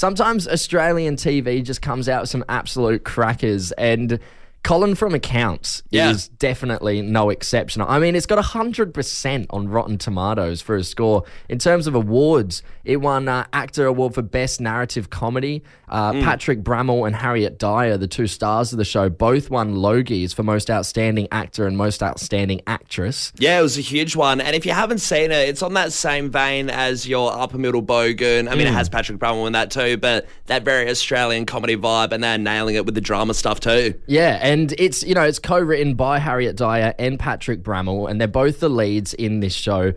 sometimes Australian TV just comes out with some absolute crackers, and Colin From Accounts is definitely no exception. I mean, it's got 100% on Rotten Tomatoes for a score. In terms of awards, it won Actor Award for Best Narrative Comedy. Patrick Brammall and Harriet Dyer, the two stars of the show, both won Logies for Most Outstanding Actor and Most Outstanding Actress. Yeah, it was a huge one. And if you haven't seen it, it's on that same vein as your Upper Middle Bogan. I mean, it has Patrick Brammall in that too, but that very Australian comedy vibe, and they're nailing it with the drama stuff too. Yeah, and it's, you know, it's co-written by Harriet Dyer and Patrick Brammall, and they're both the leads in this show.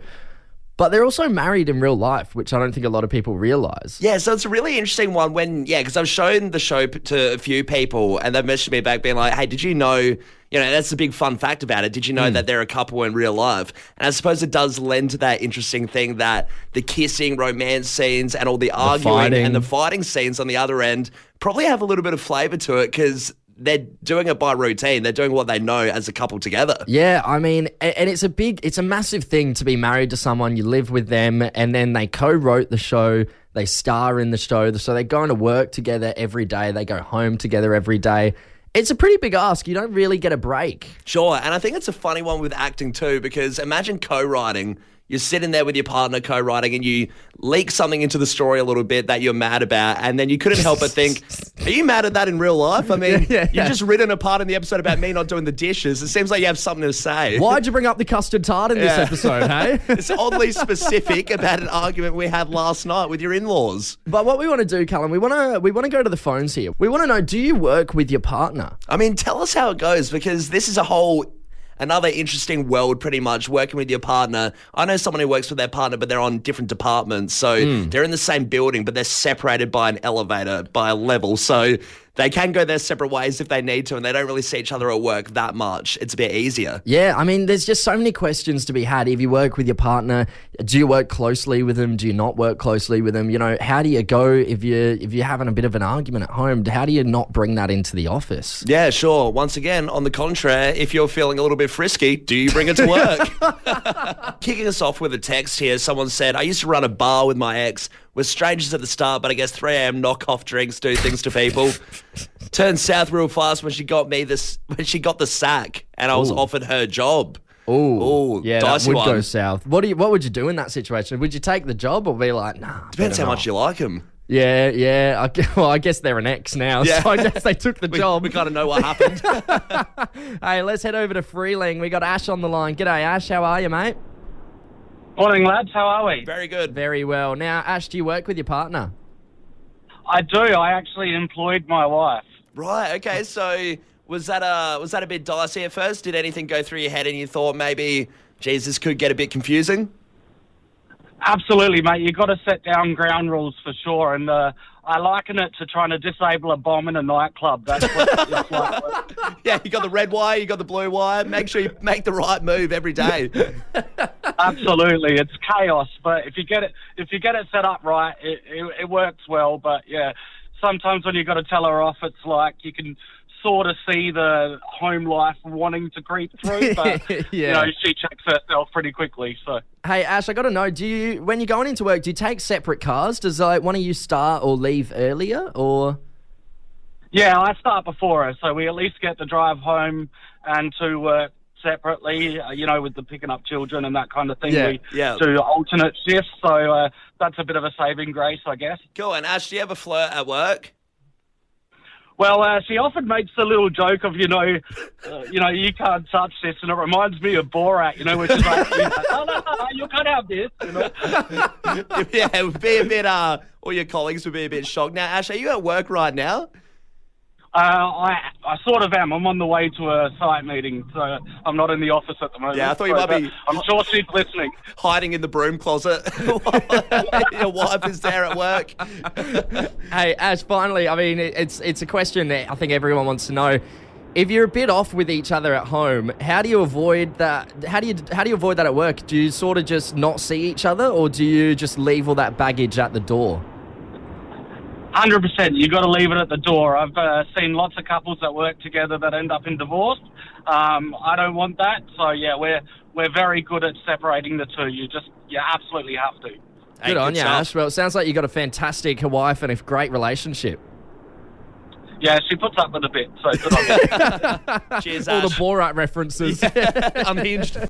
But they're also married in real life, which I don't think a lot of people realise. Yeah, so it's a really interesting one because I've shown the show to a few people, and they've messaged me back being like, hey, did you know, that's the big fun fact about it. Did you know that they're a couple in real life? And I suppose it does lend to that interesting thing that the kissing, romance scenes, and all the arguing and the fighting scenes on the other end probably have a little bit of flavour to it, because they're doing it by routine. They're doing what they know as a couple together. Yeah, I mean, and it's a massive thing to be married to someone. You live with them, and then they co-wrote the show. They star in the show. So they're going to work together every day. They go home together every day. It's a pretty big ask. You don't really get a break. Sure, and I think it's a funny one with acting too, because imagine co-writing. You're sitting there with your partner co-writing, and you leak something into the story a little bit that you're mad about, and then you couldn't help but think, are you mad at that in real life? I mean, you've just written a part in the episode about me not doing the dishes. It seems like you have something to say. Why'd you bring up the custard tart in this episode, hey? It's oddly specific about an argument we had last night with your in-laws. But what we want to do, Callum, we want to go to the phones here. We want to know, do you work with your partner? I mean, tell us how it goes, because this is another interesting world, pretty much, working with your partner. I know someone who works with their partner, but they're on different departments. So they're in the same building, but they're separated by an elevator, by a level. So they can go their separate ways if they need to, and they don't really see each other at work that much. It's a bit easier. Yeah, I mean, there's just so many questions to be had. If you work with your partner, do you work closely with them? Do you not work closely with them? You know, how do you go if you're having a bit of an argument at home? How do you not bring that into the office? Yeah, sure. Once again, on the contrary, if you're feeling a little bit frisky, do you bring it to work? Kicking us off with a text here, someone said, I used to run a bar with my ex. We're strangers at the start, but I guess 3 a.m. knockoff drinks do things to people. Turned south real fast when she got the sack, and I was offered her job. Oh, yeah, that would one. go south. What would you do in that situation? Would you take the job or be like, nah? Depends how much you like them. Yeah. I guess they're an ex now, so I guess they took the job. We kind of know what happened. Hey, let's head over to Freeling. We got Ash on the line. G'day, Ash. How are you, mate? Morning, lads. How are we? Very good. Very well. Now, Ash, do you work with your partner? I do. I actually employed my wife. Right. Okay. So was that a bit dicey at first? Did anything go through your head and you thought maybe, geez, this could get a bit confusing? Absolutely, mate. You've got to set down ground rules for sure. And I liken it to trying to disable a bomb in a nightclub. That's what it's like. Yeah, you got the red wire, you got the blue wire. Make sure you make the right move every day. Absolutely, it's chaos. But if you get it set up right, it works well. But yeah, sometimes when you got to tell her off, it's like you can sort of see the home life wanting to creep through, but she checks herself pretty quickly. So, hey Ash, I got to know: when you're going into work, do you take separate cars? Does one of you start or leave earlier, or? Yeah, I start before her, so we at least get the drive home and to work separately. With the picking up children and that kind of thing. We do alternate shifts, so that's a bit of a saving grace, I guess. Cool. And Ash, do you ever flirt at work? Well, she often makes a little joke of, you can't touch this, and it reminds me of Borat, where she's like, no, you can't have this, Yeah, it would be a bit, all your colleagues would be a bit shocked. Now, Ash, are you at work right now? I sort of am. I'm on the way to a site meeting, so I'm not in the office at the moment. Yeah, I thought you might be... I'm sure she's listening. Hiding in the broom closet. Your wife is there at work. Hey, Ash, finally, I mean, it's a question that I think everyone wants to know. If you're a bit off with each other at home, how do you avoid that? How do you avoid that at work? Do you sort of just not see each other, or do you just leave all that baggage at the door? 100%. You got to leave it at the door. I've seen lots of couples that work together that end up in divorce. I don't want that. So yeah, we're very good at separating the two. You absolutely have to. Hey, Good on you, stuff. Ash. Well, it sounds like you got a fantastic wife and a great relationship. Yeah, she puts up with a bit, so good on you. Cheers, All Ash. the Borat references. Unhinged.